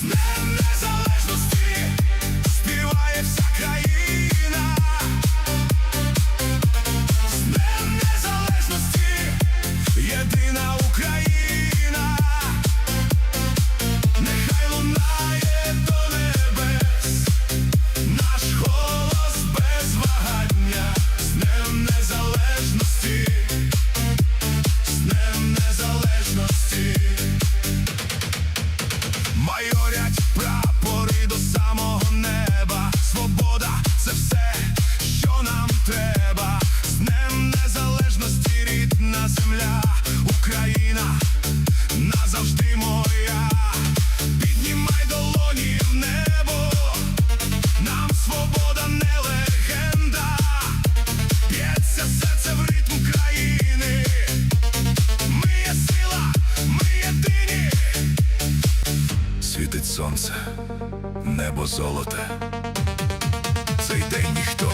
Днем Незалежності співає вся країна. З Днем Незалежності єдина Україна. Нехай лунає до небес наш голос без вагання. З Днем Незалежності, з Днем Незалежності. Майорять прапори до самого неба. Свобода – це все, що нам треба. З Днем Незалежності, рідна земля, Україна назавжди моя. Піднімай долоні в небо, нам свобода не легенда. Б'ється серце в ритм країни. Ми є сила, ми єдині. Світить сонце, небо золоте. Цей день ніхто